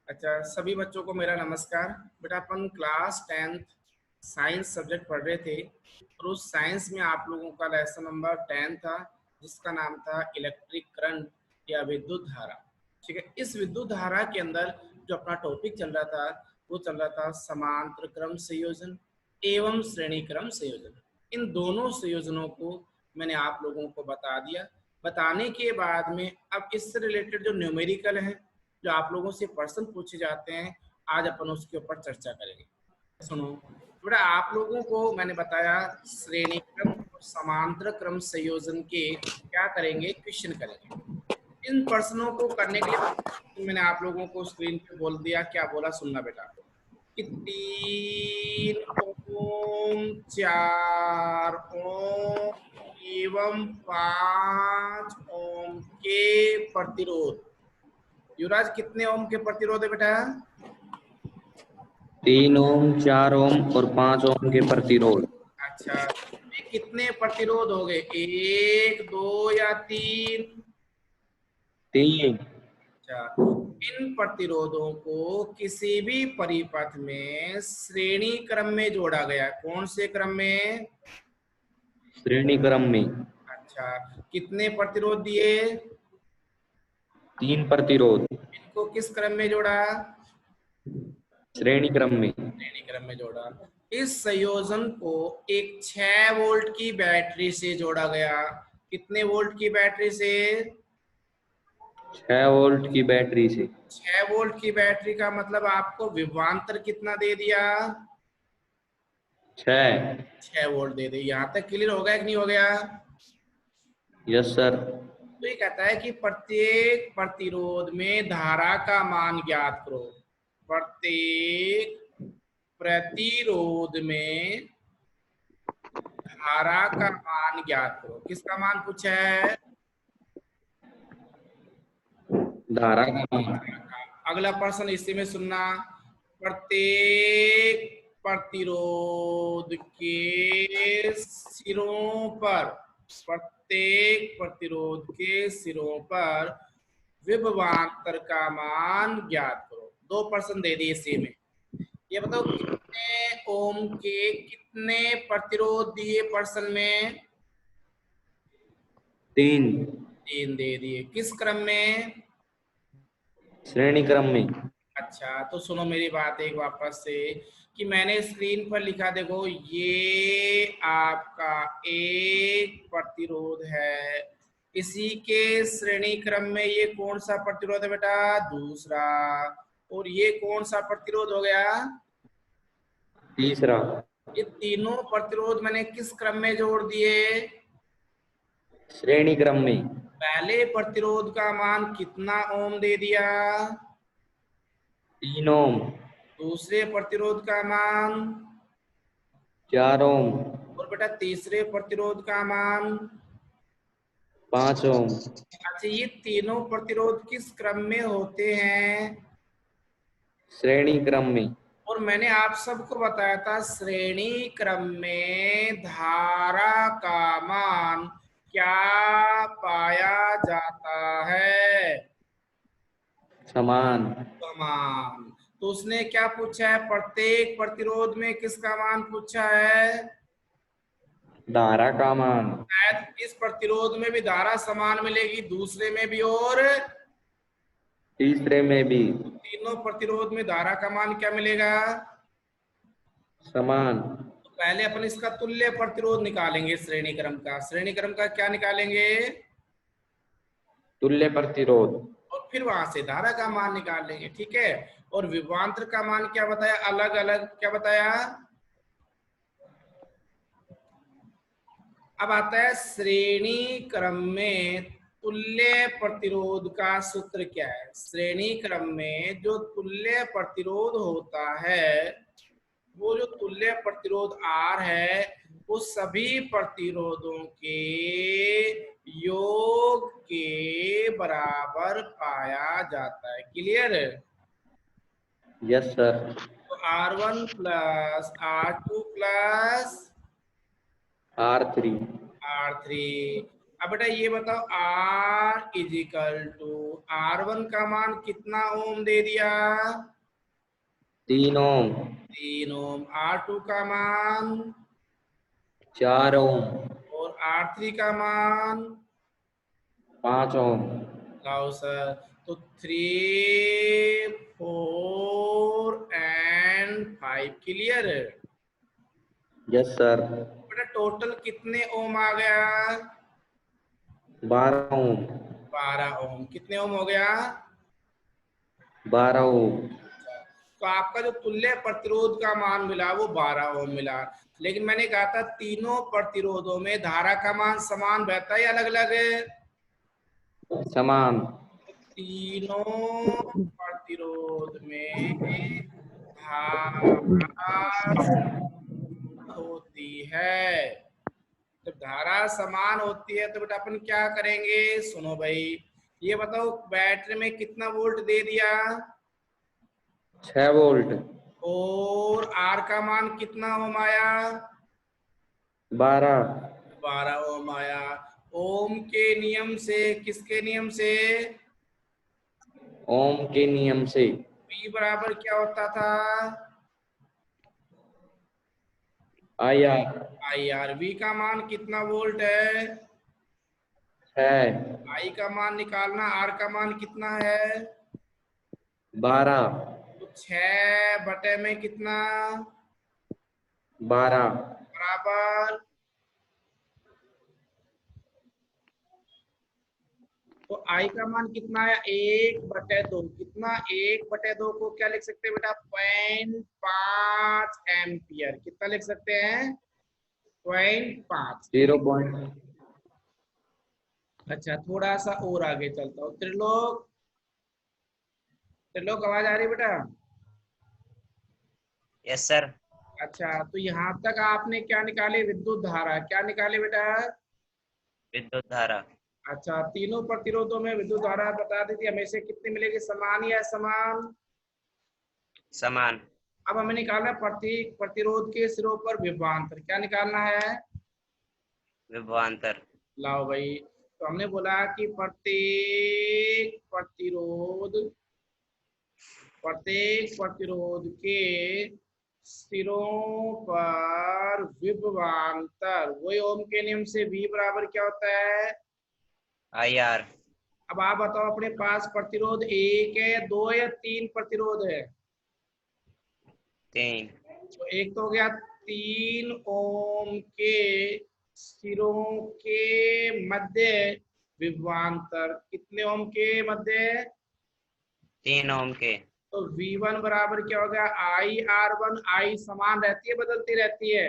अच्छा, सभी बच्चों को मेरा नमस्कार। बेटा, अपन क्लास 10th साइंस सब्जेक्ट पढ़ रहे थे और उस साइंस में आप लोगों का लेसन नंबर 10 था, जिसका नाम था इलेक्ट्रिक करंट या विद्युत धारा। ठीक है, इस विद्युत धारा के अंदर जो अपना टॉपिक चल रहा था वो चल रहा था समांतर क्रम संयोजन एवं श्रेणी क्रम संयोजन। इन दोनों संयोजनों को मैंने आप लोगों को बता दिया। बताने के बाद में अब इससे रिलेटेड जो न्यूमेरिकल है, जो आप लोगों से प्रश्न पूछे जाते हैं, आज अपन उसके ऊपर चर्चा करेंगे। सुनो बेटा, आप लोगों को मैंने बताया श्रेणी क्रम और समांतर क्रम संयोजन के क्या करेंगे, क्वेश्चन करेंगे। इन प्रश्नों को करने के लिए मैंने आप लोगों को स्क्रीन पे बोल दिया, क्या बोला सुनना बेटा, कि 3 ओम 4 ओम एवं 5 ओम के प्रतिरोध। युवराज, कितने ओम के प्रतिरोध है बेटा? 3 ओम, 4 ओम और 5 ओम के प्रतिरोध। अच्छा, कितने प्रतिरोध हो गए, 1 2 या 3? 3। अच्छा, इन प्रतिरोधों को किसी भी परिपथ में श्रेणी क्रम में जोड़ा गया। कौन से क्रम में? श्रेणी क्रम में। अच्छा, कितने प्रतिरोध दिए? 3 प्रतिरोध। इनको किस क्रम में जोड़ा? श्रेणी क्रम में। श्रेणी क्रम में जोड़ा। इस संयोजन को एक 6 वोल्ट की बैटरी से जोड़ा गया। कितने वोल्ट की बैटरी से? 6 वोल्ट की बैटरी से। 6 वोल्ट की बैटरी का मतलब आपको विभवांतर कितना दे दिया? 6। 6 वोल्ट दे दी। यहां तक क्लियर हो गया कि नहीं हो गया? Yes sir. तो ये कहता है कि प्रत्येक प्रतिरोध में धारा का मान ज्ञात करो। प्रत्येक प्रतिरोध में धारा का मान ज्ञात करो। किसका मान पूछा है? धारा का मान। अगला प्रश्न इसी में सुनना। प्रत्येक प्रतिरोध के सिरों पर, प्रत्येक प्रतिरोध के सिरों पर विभवांतर का मान ज्ञात करो। 2 प्रश्न दे दिए इसी में। ये बताओ, कितने ओम के कितने प्रतिरोध दिए प्रश्न में? 3। 3 दे दिए। किस क्रम में? श्रेणी क्रम में। अच्छा, तो सुनो मेरी बात एक वापस से, कि मैंने स्क्रीन पर लिखा, देखो ये आपका एक प्रतिरोध है, इसी के श्रेणी क्रम में ये कौन सा प्रतिरोध है बेटा? दूसरा। और ये कौन सा प्रतिरोध हो गया? तीसरा। ये तीनों प्रतिरोध मैंने किस क्रम में जोड़ दिए? श्रेणी क्रम में। पहले प्रतिरोध का मान कितना ओम दे दिया? 3 ओम। दूसरे प्रतिरोध का मान? 4 ओम। और बेटा तीसरे प्रतिरोध का मान? 5 ओम। अच्छा, ये तीनों प्रतिरोध किस क्रम में होते हैं? श्रेणी क्रम में। और मैंने आप सबको बताया था श्रेणी क्रम में धारा का मान क्या पाया जाता है? समान। समान। तो उसने क्या पूछा है, प्रत्येक प्रतिरोध में किसका मान पूछा है? धारा का मान। शायद इस प्रतिरोध में भी धारा समान मिलेगी, दूसरे में भी और तीसरे में भी। तीनों प्रतिरोध में धारा का मान क्या मिलेगा? समान। तो पहले अपन इसका तुल्य प्रतिरोध निकालेंगे। श्रेणी क्रम का, श्रेणी क्रम का क्या निकालेंगे? तुल्य प्रतिरोध। और फिर वहां से धारा का मान निकाल लेंगे। ठीक है। और विभवांतर का मान क्या बताया? अलग अलग क्या बताया? अब आता है श्रेणी क्रम में तुल्य प्रतिरोध का सूत्र क्या है? श्रेणी क्रम में जो तुल्य प्रतिरोध होता है, वो जो तुल्य प्रतिरोध R है, वो सभी प्रतिरोधों के योग के बराबर पाया जाता है। क्लियर? Yes sir. तो R1 plus R2 plus R3। R3। अब बेटा ये बताओ R is equal to R1 का मान कितना ओम दे दिया? 3 ओम। 3 ओम। R2 का मान 4 ओम। और R3 का मान 5 ओम। लाओ सर। तो 3, 4 एंड 5 क्लियर है यस सर। बेटा। टोटल कितने ओम आ गया? 12 ओम। 12 ओम। कितने ओम हो गया? 12 ओम। तो आपका जो तुल्य प्रतिरोध का मान मिला वो 12 ओम मिला। लेकिन मैंने कहा था तीनों प्रतिरोधों में धारा का मान समान बहता है या अलग अलग है? समान। तीनों प्रतिरोध में धारा होती है। जब धारा समान होती है तो बेटा अपन क्या करेंगे? सुनो भाई, ये बताओ बैटरी में कितना वोल्ट दे दिया? 6 वोल्ट। और आर का मान कितना ओम आया? 12। 12 ओम आया। ओम के नियम से, किसके नियम से? ओम के नियम से। V बराबर क्या होता था? IR। IR। V का मान कितना वोल्ट है? 6। I का मान निकालना। R का मान कितना है? 12। तो 6 बटे में कितना? 12। बराबर। तो I का मान कितना है? 1/2। कितना? 1/2 को क्या लिख सकते हैं बेटा? 0.5 एम्पियर। कितना लिख सकते हैं? 0.5। 0. अच्छा, थोड़ा सा और आगे चलता हूँ। त्रिलोक, त्रिलोक आवाज आ रही है बेटा? Yes sir. अच्छा, तो यहाँ तक आपने क्या निकाली? विद्युत धारा। क्या निकाले बेटा? विद्युत धारा। अच्छा, तीनों प्रतिरोधों में विद्युत धारा बता दी थी। हमें से कितनी मिलेगी? समान या असमान? समान। अब हमें निकालना है प्रत्येक प्रतिरोध के सिरों पर विभवांतर। क्या निकालना है? विभवांतर। लाओ भाई। तो हमने बोला कि प्रत्येक प्रतिरोध के सिरों पर विभवांतर, वही ओम के नियम से V बराबर क्या होता है? IR। अब आप बताओ, अपने पास प्रतिरोध 1 है, 2 या 3 प्रतिरोध है? 3। तो एक तो हो गया 3 ओम के सिरों के मध्य विभवांतर। कितने ओम के मध्य? 3 ओम के। तो V1 बराबर क्या हो गया? IR1। I समान रहती है, बदलती रहती है?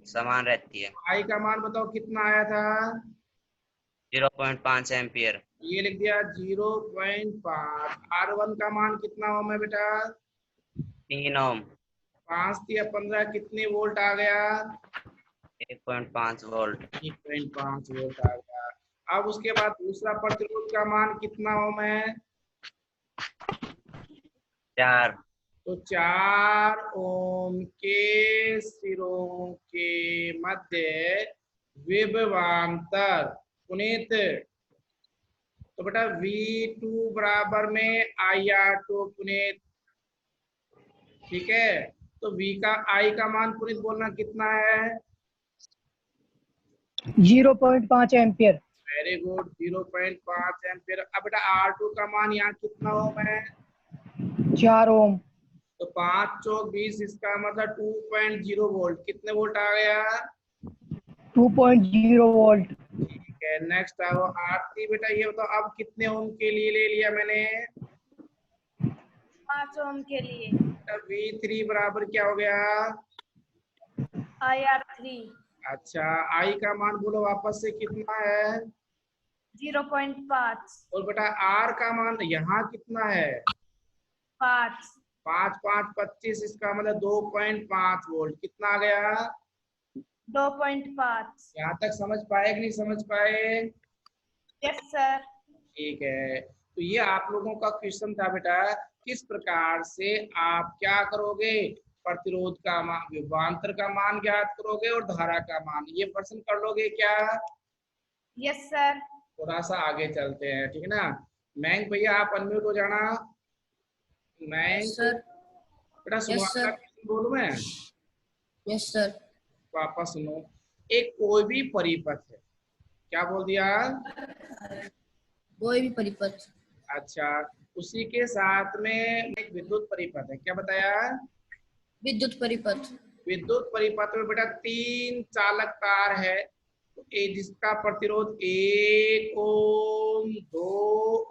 समान रहती है। I का मान बताओ कितना आया था? 0.5 एम्पियर। ये लिख दिया 0.5। R1 का मान कितना ओम है बेटा? 3 ओम। 5 या 15 कितने वोल्ट आ गया? 1.5 वोल्ट। 1.5 वोल्ट आ गया। अब उसके बाद दूसरा प्रतिरोध का मान कितना ओम है? 4। तो 4 ओम के सिरों के मध्य विभवांतर। पुनीत, तो बेटा V2 बराबर में IR2। पुनीत, ठीक है? तो V का I का मान पुनीत बोलना कितना है? 0.5 एम्पियर। Very good, 0.5 ampere. अब बेटा R2 का मान यहाँ कितना ओम है? 4 ओम। तो 5 चौक 20, इसका मतलब 2.0 वोल्ट। कितने वोल्ट आ गया? 2.0 वोल्ट। ठीक है, नेक्स्ट आओ आरती। बेटा ये बताओ अब कितने ओम के लिए ले लिया मैंने? 5 ओम के लिए। V3 बराबर क्या हो गया? IR3। अच्छा, I का मान बोलो वापस से कितना है? 0.5। और बेटा R का मान यहाँ कितना है? 5। 5 5 25, इसका मतलब 2.5 वोल्ट। कितना आ गया? 2.5। यहाँ तक समझ पाए कि नहीं समझ पाए? Yes sir. ठीक है, तो ये आप लोगों का क्वेश्चन था बेटा। किस प्रकार से आप क्या करोगे? प्रतिरोध का मान, विभवांतर का मान ज्ञात करोगे और धारा का मान। ये प्रश्न कर लोगे क्या? Yes sir. थोड़ा सा आगे चलते हैं, ठीक है ना। मयंक भैया आप अनम्यूट हो जाना। मयंक सर। बेटा सुनो, यस आपका सर। क्वेश्चन बोलूं मैं? Yes sir. वापस सुनो। एक कोई भी परिपथ है, क्या बोल दिया? कोई भी परिपथ। अच्छा, उसी के साथ में एक विद्युत परिपथ है, क्या बताया? विद्युत परिपथ। विद्युत परिपथ में बेटा 3 चालक तार है, तो जिसका प्रतिरोध 1 ओम, 2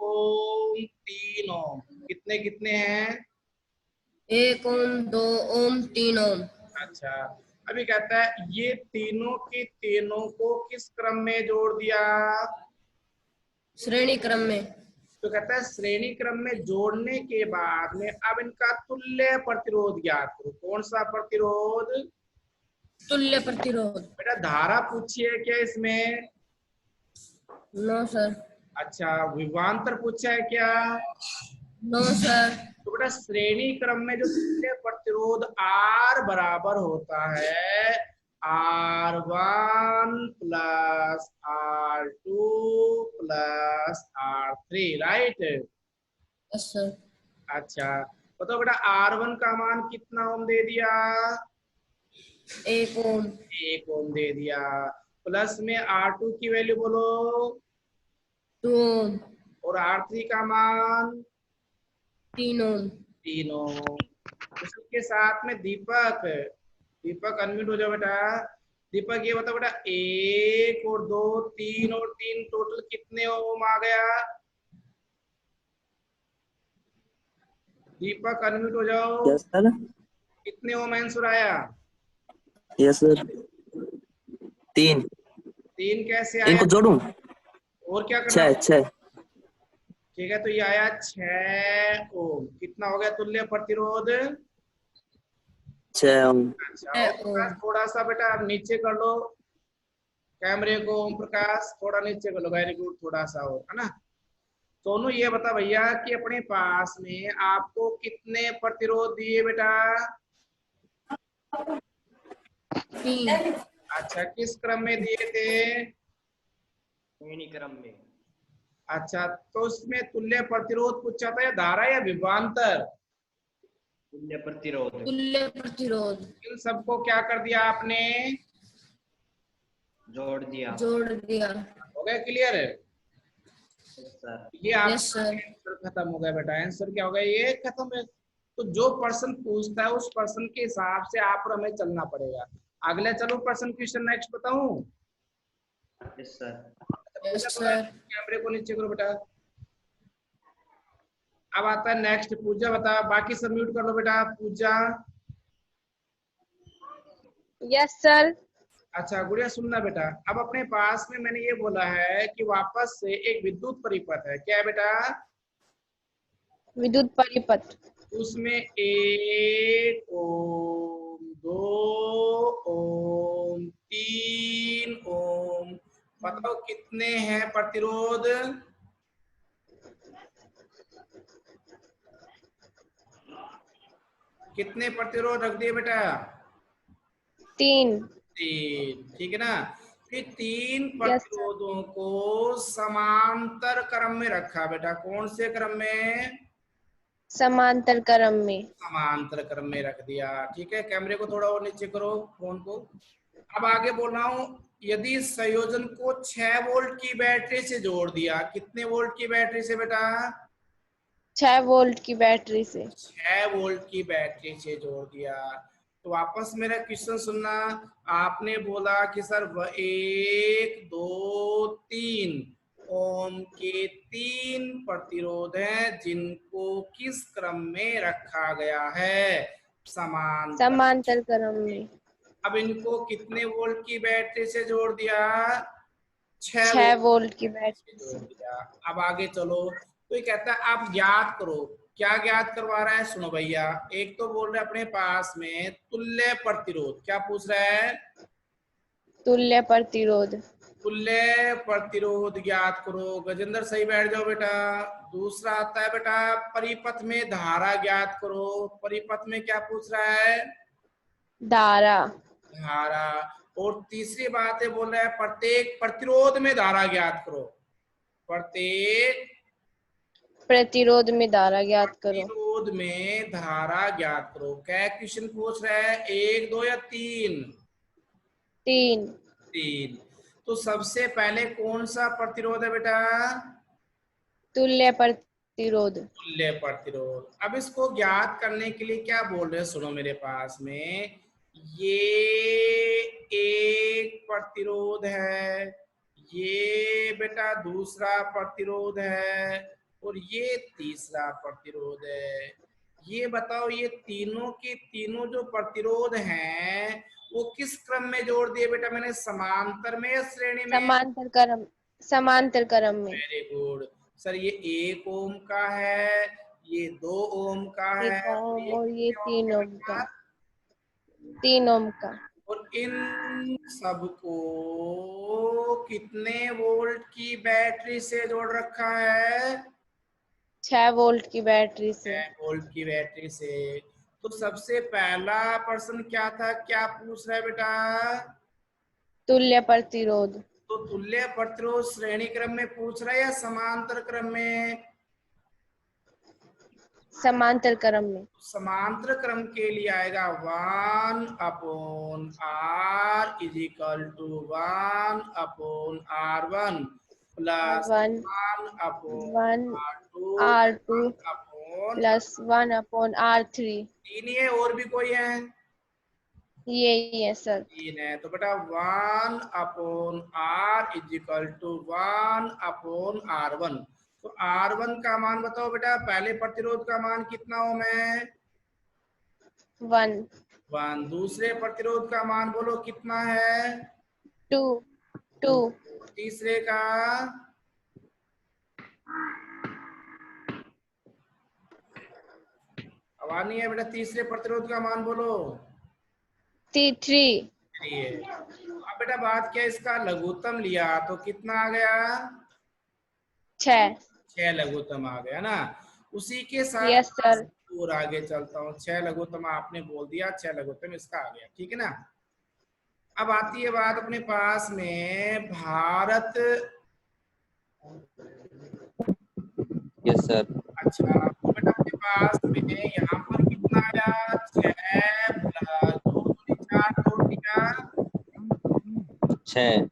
ओम, 3 ओम, कितने कितने हैं? 1 ओम, 2 ओम, 3 ओम। अच्छा, अभी कहता है ये तीनों की तीनों को किस क्रम में जोड़ दिया? श्रेणी क्रम में। तो कहता है श्रेणी क्रम में जोड़ने के बाद में अब इनका तुल्य प्रतिरोध ज्ञात करो। कौन सा प्रतिरोध? तुल्य प्रतिरोध। बेटा धारा पूछी है क्या इसमें? No sir. अच्छा, विभवांतर पूछा है क्या? No sir. तो बेटा श्रेणी क्रम में जो तुल्य प्रतिरोध R बराबर होता है R1 plus R2 plus R3, right? Yes sir. अच्छा, बताओ बेटा R1 का मान कितना ओम दे दिया? 1 ओम। 1 ओम दे दिया। प्लस में R2 की वैल्यू बोलो। 2 ओम। और R3 का मान 3 ओम। 3 ओम। उसी के साथ में दीपक, दीपक अनम्यूट हो जाओ बेटा। दीपक ये बताओ बेटा 1 और 2, 3 और 3 टोटल कितने ओम आ गया? दीपक अनम्यूट हो जाओ। Yes sir. कितने ओम आंसर आया? Yes sir. 3। 3 कैसे आया? इनको जोड़ूं? और क्या करना? 6। ठीक है, तो ये आया 6 ओम। कितना हो गया तुल्य प्रतिरोध? 6 ओम। अच्छा, ओम प्रकाश थोड़ा सा बेटा आप नीचे कर लो कैमरे को। ओम प्रकाश थोड़ा नीचे कर लो, वेरी गुड, थोड़ा सा और, है ना। सोनू ये बता भैया कि अपने पास में आपको कितने प्रतिरोध दिए बेटा? 3। अच्छा, किस क्रम में दिए थे? श्रेणी क्रम में। अच्छा, तो उसमें तुल्य प्रतिरोध पूछा था या धारा या विभवांतर? तुल्य प्रतिरोध। तुल्य प्रतिरोध। इन सबको क्या कर दिया आपने? जोड़ दिया। जोड़ दिया। हो गया क्लियर? सर। ये आपका यस सर। आंसर खत्म हो गया बेटा। आंसर क्या हो गया? ये खत्म है। तो जो पर्सन पूछता है उस पर्सन के हिसाब से आप और हमें चलना पड़ेगा। अगला चलो पर्सन क्वेश्चन नेक्स्ट बताऊं? Yes sir. Yes sir. कैमरे को नीचे करो बेटा। अब आता है नेक्स्ट पूजा, बता। बाकी सब म्यूट कर लो बेटा। पूजा। Yes sir. अच्छा गुड़िया सुनना बेटा, अब अपने पास में मैंने ये बोला है कि वापस से एक विद्युत परिपथ है। क्या है बेटा? विद्युत परिपथ। उसमें 1 ओम, 2 ओम, 3 ओम, बताओ कितने हैं प्रतिरोध? कितने प्रतिरोध रख दिए बेटा? 3। 3, ठीक है ना। फिर 3 प्रतिरोधों को समांतर क्रम में रखा बेटा। कौन से क्रम में? समांतर क्रम में। समांतर क्रम में रख दिया, ठीक है। कैमरे को थोड़ा और नीचे करो, फोन को। अब आगे बोल रहा हूं, यदि संयोजन को 6 वोल्ट की बैटरी से जोड़ दिया। कितने वोल्ट की बैटरी से बेटा? 6 वोल्ट की बैटरी से। 6 वोल्ट की बैटरी से जोड़ दिया। तो वापस मेरा क्वेश्चन सुनना। आपने बोला कि सर 1, 2, 3 ओम के 3 प्रतिरोध हैं जिनको किस क्रम में रखा गया है? समांतर क्रम में। अब इनको कितने वोल्ट की बैटरी से जोड़ दिया? 6 वोल्ट की बैटरी जोड़ से। दिया। अब आगे चलो, तो ये कहता है आप ज्ञात करो। क्या ज्ञात करवा रहा है? सुनो भैया, एक तो बोल रहे अपने पास में तुल्य प्रतिरोध। क्या पूछ रहा है? तुल्य प्रतिरोध। तुल्य प्रतिरोध ज्ञात करो। गजेंद्र सही बैठ जाओ बेटा। दूसरा आता है बेटा परिपथ में धारा ज्ञात करो। परिपथ में क्या पूछ रहा है? धारा। धारा। और तीसरी बात है, बोल रहा है प्रत्येक प्रतिरोध में धारा ज्ञात करो। प्रत्येक प्रतिरोध में धारा ज्ञात करो। प्रतिरोध में धारा ज्ञात करो। क्या क्वेश्चन पूछ रहा है, 1 2 या 3? 3। 3। तो सबसे पहले कौन सा प्रतिरोध है बेटा? तुल्य प्रतिरोध। तुल्य प्रतिरोध। अब इसको ज्ञात करने के लिए क्या बोल रहे हैं, सुनो मेरे पास में, ये एक प्रतिरोध है, ये बेटा दूसरा प्रतिरोध है, और ये तीसरा प्रतिरोध है। ये बताओ, ये तीनों के तीनों जो प्रतिरोध हैं वो किस क्रम में जोड़ दिए बेटा मैंने, समांतर में या श्रेणी में? समांतर क्रम। समांतर क्रम में। Very good sir. ये 1 ओम का है, ये 2 ओम का है, 1 ओम और ये कितने 3 का ओम का। बेटा? 3 ओम का। और इन सबको कितने वोल्ट की बैटरी से जोड़ रखा है? 6 वोल्ट की बैटरी से। 6 वोल्ट की बैटरी से। तो सबसे पहला प्रश्न क्या था, क्या पूछ रहा है बेटा? तुल्य प्रतिरोध। तो तुल्य प्रतिरोध श्रेणी क्रम में पूछ रहा है या समांतर क्रम में? समांतर क्रम में। समांतर क्रम के लिए आएगा 1/r is equal to 1/r1 plus 1 R2 upon plus 1/R3। 3 ही है, और भी कोई है? यही है सर। 3 है। तो बेटा 1/r is equal to 1/r1। तो R1 का मान बताओ बेटा, पहले प्रतिरोध का मान कितना ओम है? 1 1। दूसरे प्रतिरोध का मान बोलो कितना है? 2 तीसरे का? आवाज नहीं है बेटा, तीसरे प्रतिरोध का मान बोलो। 3 है। अब बेटा बात क्या, इसका लघुत्तम लिया तो कितना आ गया? 6। 6 लघुत्तम आ गया ना। उसी के साथ यस सर। और आगे चलता हूँ। 6 लघुत्तम आपने बोल दिया, 6 लघुत्तम इसका आ गया, ठीक है ना। अब आती है बात अपने पास में भारत। Yes sir. अच्छा, तो बेटा अपने पास में यहाँ पर कितना आया? 6 प्लस 2 दूनी 4 जोड़ दिया 6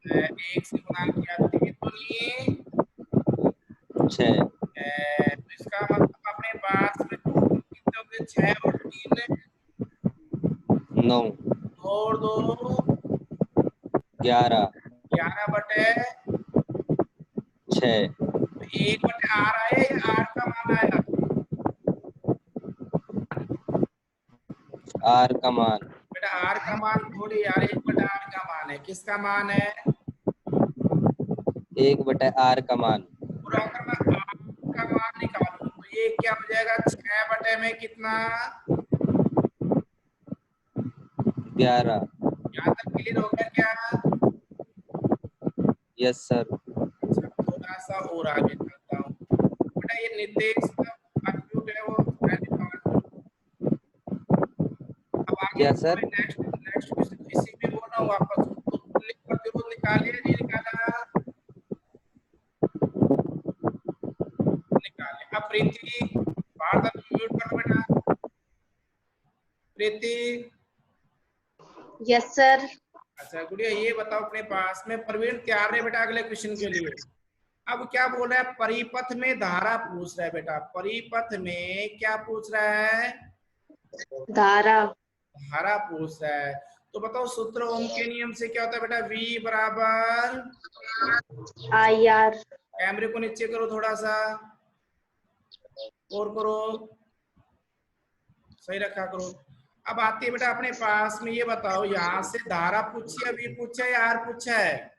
1 से गुणा किया 3 दूनी 6 तो इसका मतलब अपने पास में टोटल कितने हो गए? 6 और 3 9 और 2 11 11/6। 6 तो 1/r आया या r का मान आया? R का मान। बेटा r का मान थोड़ी यार, 1/r का मान है। किसका मान है? 1/r का मान। और अगर मैं r का मान निकालूं तो ये क्या हो जाएगा? 6 में कितना? 11। यहाँ तक क्लियर हो गया क्या? Yes sir. अच्छा, थोड़ा सा और आगे चलता हूँ। बेटा ये नितेश अनम्यूट है, वो अब आगे क्या सर? नेक्स्ट क्वेश्चन इसी में बोल रहा हूँ वापस। तो तुल्य प्रतिरोध निकालिए, नहीं निकाला? निकाले। अब प्रीति बाहर तक म्यूट कर दो बेटा। प्रीति। Yes sir. अच्छा गुड़िया, ये बताओ अपने पास में, प्रवीण तैयार है बेटा अगले क्वेश्चन के लिए? अब क्या बोल रहा है, परिपथ में धारा पूछ रहा है बेटा। परिपथ में क्या पूछ रहा है? धारा। धारा पूछ रहा है। तो बताओ सूत्र ओम के नियम से क्या होता है बेटा? V बराबर IR। कैमरे को नीचे करो थोड़ा सा, और करो, सही रखा करो। अब आती है बेटा अपने पास में, ये बताओ यहाँ से धारा पूछी है, V पूछा है या R पूछा है?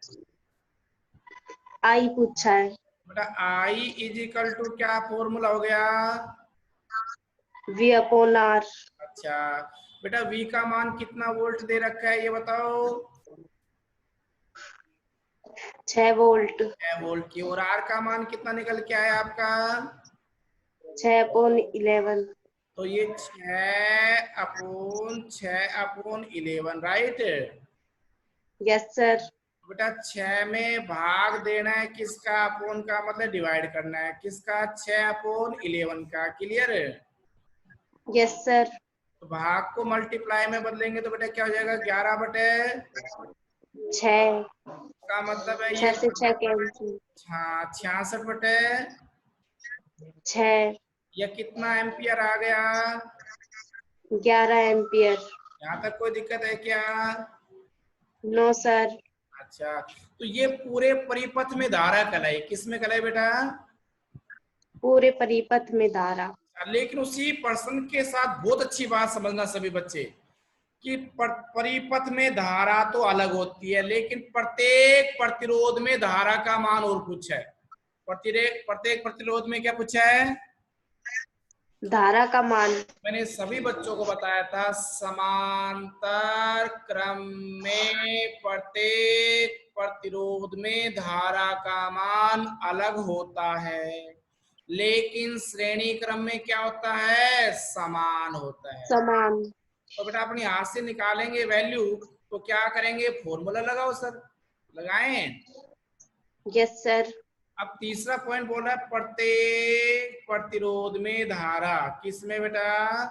I पूछा है। बेटा I इज इक्वल टू क्या फॉर्मूला हो गया? V/R। अच्छा बेटा, V का मान कितना वोल्ट दे रखा है ये बताओ? 6 वोल्ट। 6 वोल्ट की। और R का मान कितना निकल के आया आपका? 6/11। तो ये 6/6/11, राइट। Yes sir. बेटा 6 में भाग देना है किसका, अपोन का मतलब डिवाइड करना है किसका, 6/11 का, क्लियर है। Yes sir. तो भाग को मल्टीप्लाई में बदलेंगे तो बेटा क्या हो जाएगा, 6 का मतलब है 6 ये, से 6 कैंसिल। हाँ 66/6, 6 यह कितना एम्पियर आ गया, 11 एम्पियर। यहाँ तक कोई दिक्कत है क्या। No sir. अच्छा, तो ये पूरे परिपथ में धारा कहलाई, किस में कहलाई बेटा, पूरे परिपथ में धारा। लेकिन उसी पर्सन के साथ बहुत अच्छी बात समझना सभी बच्चे कि परिपथ में धारा तो अलग होती है, लेकिन प्रत्येक प्रतिरोध में धारा का मान और पूछा है। प्रत्येक प्रतिरोध में क्या पूछा है, धारा का मान। मैंने सभी बच्चों को बताया था, समांतर क्रम में प्रत्येक प्रतिरोध में धारा का मान अलग होता है, लेकिन श्रेणी क्रम में क्या होता है, समान होता है। समान। तो बेटा अपनी हाथ से निकालेंगे वैल्यू, तो क्या करेंगे, फॉर्मूला लगाओ सर, लगाएं। Yes sir. अब तीसरा पॉइंट बोल रहा है प्रत्येक प्रतिरोध में धारा, किस में बेटा,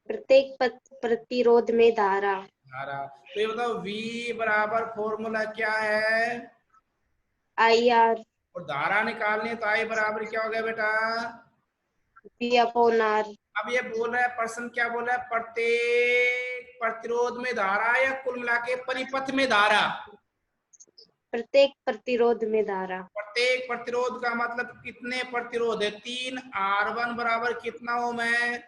प्रत्येक प्रतिरोध में धारा। धारा। तो ये बताओ V बराबर फॉर्मूला क्या है, IR। और धारा निकालनी है तो I बराबर क्या हो गया बेटा, V/R। अब ये बोल रहा है पर्सन, क्या बोल रहा है, प्रत्येक प्रतिरोध में धारा या कुल मिला के परिपथ में धारा, प्रत्येक प्रतिरोध में धारा। प्रत्येक प्रतिरोध का मतलब कितने प्रतिरोध है, 3, R1 बराबर कितना ओम है,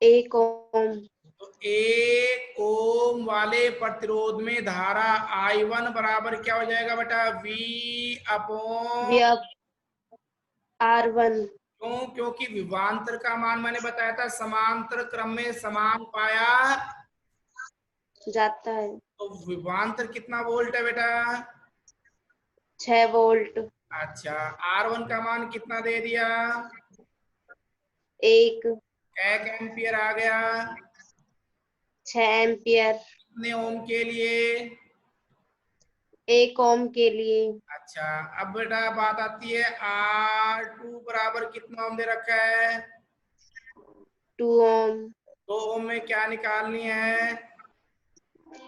1 ओम। तो 1 ओम वाले प्रतिरोध में धारा I1 बराबर क्या हो जाएगा बेटा, V/R1। क्यों, क्योंकि विभवांतर का मान मैंने बताया था समांतर क्रम में समान पाया जाता है। तो विभवांतर कितना वोल्ट है बेटा, 6 वोल्ट। अच्छा, R1 का मान कितना दे दिया, 1 एम्पियर आ गया, 6 एम्पियर। कितने ओम के लिए, 1 ओम के लिए। अच्छा। अब बेटा बात आती है R2 बराबर कितना ओम दे रखा है, 2 ओम। 2 ओम में क्या निकालनी है,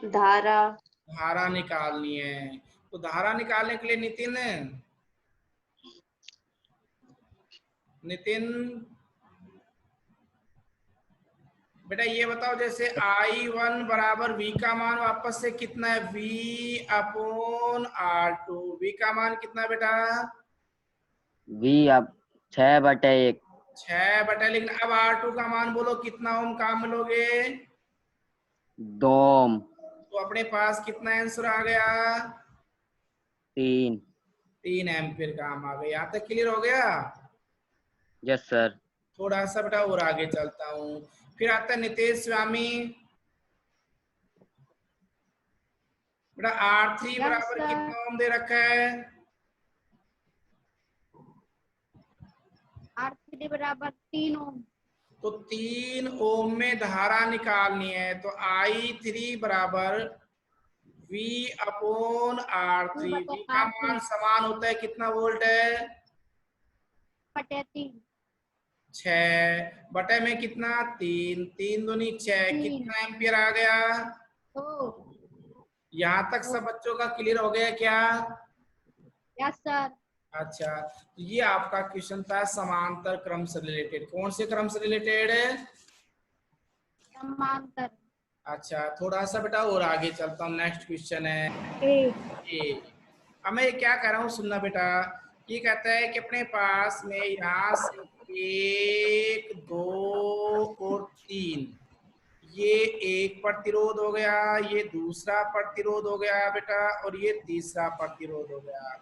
धारा। धारा निकालनी है। तो धारा निकालने के लिए नितिन बेटा ये बताओ, जैसे I1 बराबर V का मान वापस से कितना है, V/R2, V का मान कितना है बेटा, V अब 6/1। 6/, लेकिन अब R2 का मान बोलो कितना ओम काम मिलोगे, 2 ओम। तो अपने पास कितना आंसर आ गया, 3 एम्पियर काम आ गया। यहाँ तक क्लियर हो गया। Yes sir. थोड़ा सा बेटा और आगे चलता हूँ, फिर आता है नितेश स्वामी, बेटा R3 बराबर कितना ओम दे रखा है, R3 बराबर 3 ओम। तो 3 ओम में धारा निकालनी है, तो I3 बराबर V/R3, V का मान समान होता है कितना वोल्ट है, 6/3। 6 बटे में कितना, 3, 3 दूनी 6, कितना एम्पियर आ गया, यहाँ तक सब बच्चों का क्लियर हो गया क्या, यस सर। अच्छा, तो ये आपका क्वेश्चन था समांतर क्रम से रिलेटेड, कौन से क्रम से रिलेटेड है, समांतर। अच्छा, थोड़ा सा बेटा और आगे चलता हूँ, नेक्स्ट क्वेश्चन है ए। अब मैं क्या कह रहा हूँ सुनना बेटा, ये कहता है कि अपने पास में यहाँ से 1, 2 और 3, ये एक प्रतिरोध हो गया, ये दूसरा प्रतिरोध हो गया बेटा, और ये तीसरा प्रतिरोध हो गया।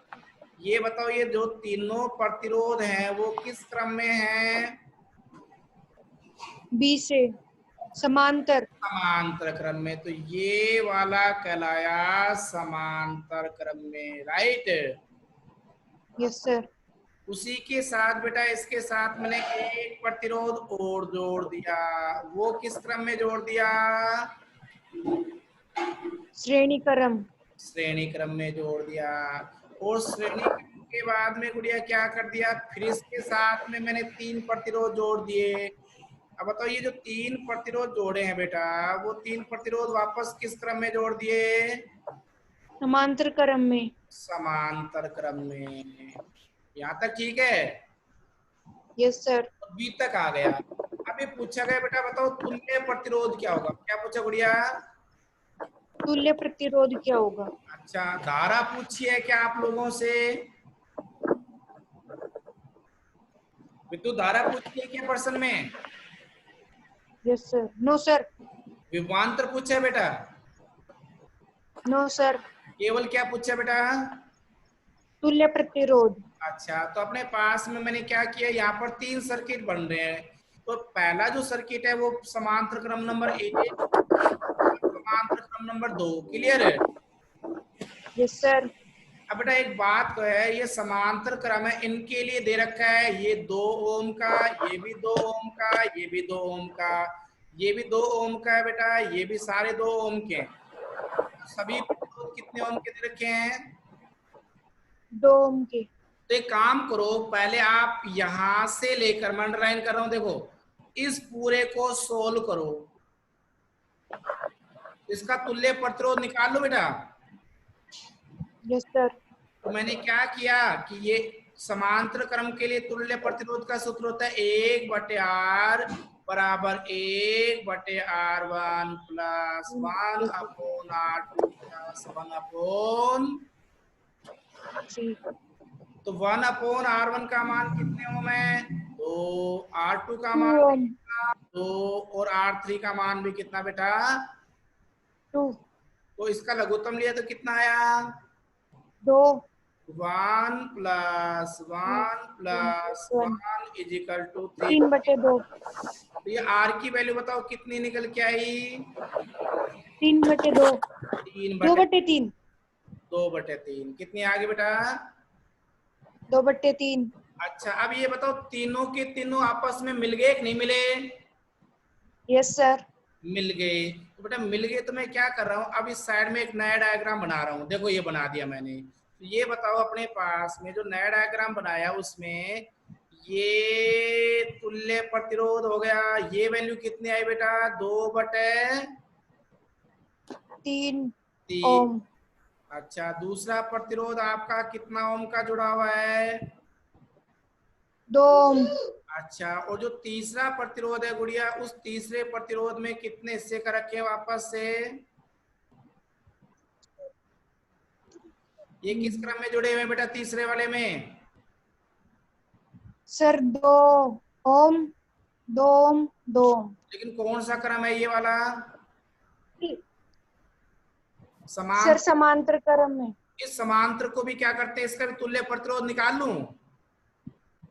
ये बताओ ये जो तीनों प्रतिरोध हैं वो किस क्रम में हैं, बी से समांतर। समांतर क्रम में, तो ये वाला कहलाया समांतर क्रम में, राइट। Yes sir. उसी के साथ बेटा इसके साथ मैंने एक प्रतिरोध और जोड़ दिया। वो किस क्रम में जोड़ दिया? श्रेणी क्रम। श्रेणी क्रम में जोड़ दिया। और श्रेणी क्रम के बाद में गुड़िया क्या कर दिया? फिर इसके साथ में मैंने 3 प्रतिरोध जोड़ दिए। अब बताओ ये जो 3 प्रतिरोध जोड़े हैं बेटा, वो 3 प्रतिरोध वापस किस क्रम में जोड़ दिए? समांतर क्रम में। समांतर क्रम में। यहाँ तक ठीक है? Yes sir. बी तक आ गया। अब ये पूछा गया बेटा बताओ तुल्य प्रतिरोध क्या होगा? क्या पूछा गुड़िया? तुल्य प्रतिरोध क्या होगा? अच्छा, धारा पूछी है क्या आप लोगों से? विद्युत धारा पूछी है क्या प्रश्न में? Yes sir. No sir. विभवांतर पूछा है बेटा? No sir. केवल क्या पूछा है बेटा? तुल्य प्रतिरोध। अच्छा, तो अपने पास में मैंने क्या किया, यहाँ पर 3 सर्किट बन रहे हैं। तो पहला जो सर्किट है वो समांतर क्रम नंबर 1, समांतर क्रम नंबर 2। क्लियर है? Yes sir. अब बेटा एक बात तो है, ये समांतर क्रम है, इनके लिए दे रखा है ये 2 ओम का, ये भी 2 ओम का, ये भी 2 ओम का, ये भी 2 ओम का है बेटा, ये भी सारे 2 ओम के हैं। सभी प्रतिरोध कितने ओम के दे रखे हैं? 2 ओम के। तो एक काम करो, पहले आप यहां से लेकर, मैं अंडरलाइन कर रहा हूं, देखो इस पूरे को सोल्व करो, इसका तुल्य प्रतिरोध निकाल लो बेटा। Yes sir. तो मैंने क्या किया कि ये समांतर क्रम के लिए तुल्य प्रतिरोध का सूत्र होता है 1/R बराबर 1/R1 प्लस 1/R2 प्लस 1/। तो 1/R1 का मान कितने ओम है? 2। R2 का मान भी कितना? 2। और R3 का मान भी कितना बेटा? 2। तो इसका लघुत्तम लिया तो कितना आया? 2। 1 plus 1 plus 1 is equal to 3/2। तो ये R की वैल्यू बताओ कितनी निकल के आई? 3/2। 3/3। 2/3। 2/3 कितनी आ गई बेटा? 2/3। अच्छा, अब ये बताओ तीनों के तीनों आपस में मिल गए कि नहीं मिले? Yes sir. मिल गए। तो बेटा मिल गए तो मैं क्या कर रहा हूँ, अब इस साइड में एक नया डायग्राम बना रहा हूँ। देखो ये बना दिया मैंने। तो ये बताओ अपने पास में जो नया डायग्राम बनाया उसमें ये तुल्य प्रतिरोध हो गया। ये वैल्यू कितनी आई बेटा? 2/3 ओम। अच्छा, दूसरा प्रतिरोध आपका कितना ओम का जुड़ा हुआ है? 2 ओम। अच्छा, और जो तीसरा प्रतिरोध है गुड़िया, उस तीसरे प्रतिरोध में कितने हिस्से का रखे वापस से? ये किस क्रम में जुड़े हुए बेटा तीसरे वाले में? सर 2 ओम 2 ओम 2 ओम। लेकिन कौन सा क्रम है ये वाला? सर समांतर क्रम में। इस समांतर को भी क्या करते हैं, इसका भी तुल्य प्रतिरोध निकाल लूं?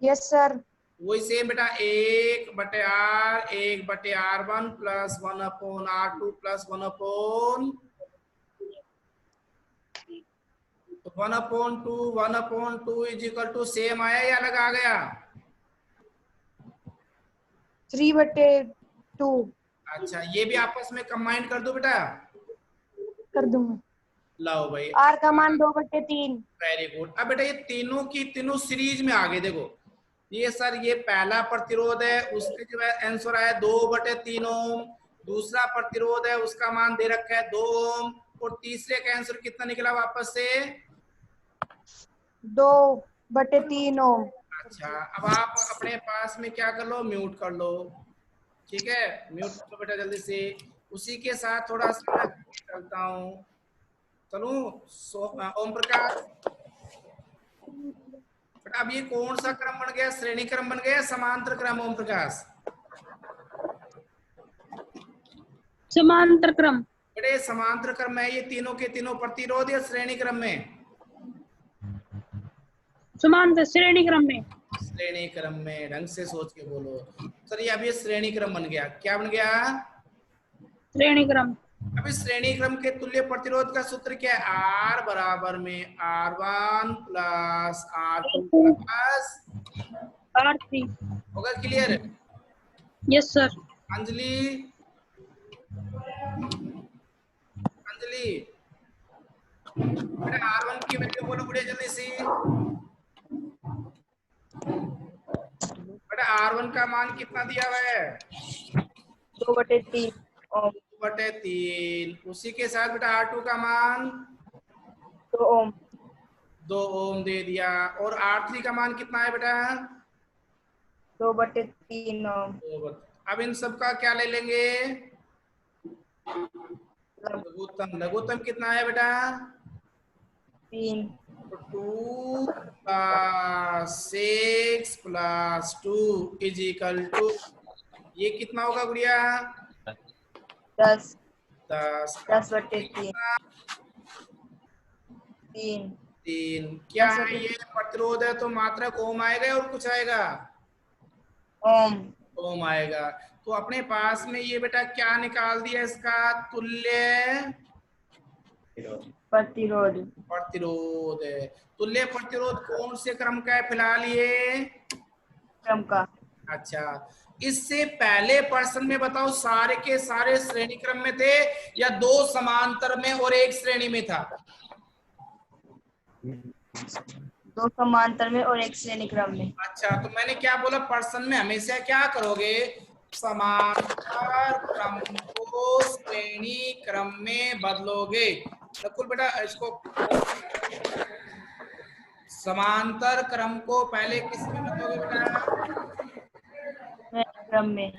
Yes sir. वही सेम बेटा 1/R 1/R1 plus 1/R2 plus 1/, तो 1/2 इज इक्वल टू सेम आया या अलग आ गया? 3/2। अच्छा, ये भी आपस में कंबाइन कर दो बेटा। कर दूंगा। लाओ भाई, R का मान 2/3। Very good. अब बेटा ये तीनों की तीनों सीरीज में आ गए। देखो ये सर ये पहला प्रतिरोध है, उसके जो है आंसर आया 2/3 ओम। दूसरा प्रतिरोध है उसका मान दे रखा है 2 ओम। और तीसरे का आंसर कितना निकला वापस से? 2/3 ओम। अच्छा, अब आप अपने पास में क्या कर लो, म्यूट कर लो। ठीक है, म्यूट कर लो बेटा जल्दी से। उसी के साथ थोड़ा सा चलता हूँ। चलूं ओम प्रकाश बेटा, अब ये कौन सा क्रम बन गया? श्रेणी क्रम बन गया, समांतर क्रम? ओम प्रकाश समांतर क्रम। बेटे समांतर क्रम में ये तीनों के तीनों प्रतिरोध या श्रेणी क्रम में? समांतर श्रेणी क्रम में। श्रेणी क्रम में। ढंग से सोच के बोलो सर। ये अब ये श्रेणी क्रम बन गया। क्या बन गया? श्रेणी क्रम। अब इस श्रेणी क्रम के तुल्य प्रतिरोध का सूत्र क्या है? R बराबर में R1 plus R2 plus R3. होगा clear? Yes, sir. Anjali, Anjali बेटा R1 की वैल्यू बोलो गुड़िया जल्दी से। बेटा R1 का मान कितना दिया हुआ है? 2/3 ओम। 2/3। उसी के साथ बेटा R2 का मान 2 ओम। 2 ओम दे दिया। और R3 का मान कितना है बेटा? 2/3 ओम। अब इन सब का क्या ले लेंगे? लघुत्तम। लघुत्तम कितना है बेटा? 3। 2 + 6 + 2 = ये कितना होगा गुड़िया? 10। 10। 10/3 3। 3 क्या है ये? प्रतिरोध है तो मात्रक ओम आएगा और कुछ आएगा? ओम। ओम आएगा। तो अपने पास में ये बेटा क्या निकाल दिया इसका? तुल्य प्रतिरोध। प्रतिरोध है। तुल्य प्रतिरोध कौन से क्रम का है फिलहाल ये? क्रम का। अच्छा, इससे पहले प्रश्न में बताओ सारे के सारे श्रेणी क्रम में थे या 2 समांतर में और 1 श्रेणी में था? 2 समांतर में और 1 श्रेणी क्रम में। अच्छा, तो मैंने क्या बोला? प्रश्न में हमेशा क्या करोगे? समांतर क्रम को श्रेणी क्रम में बदलोगे। नकुल बेटा इसको, समांतर क्रम को पहले किस में बदलोगे बेटा? क्रम में।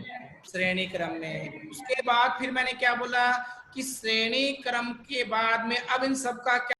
श्रेणी क्रम में। उसके बाद फिर मैंने क्या बोला कि श्रेणी क्रम के बाद में अब इन सब का क्या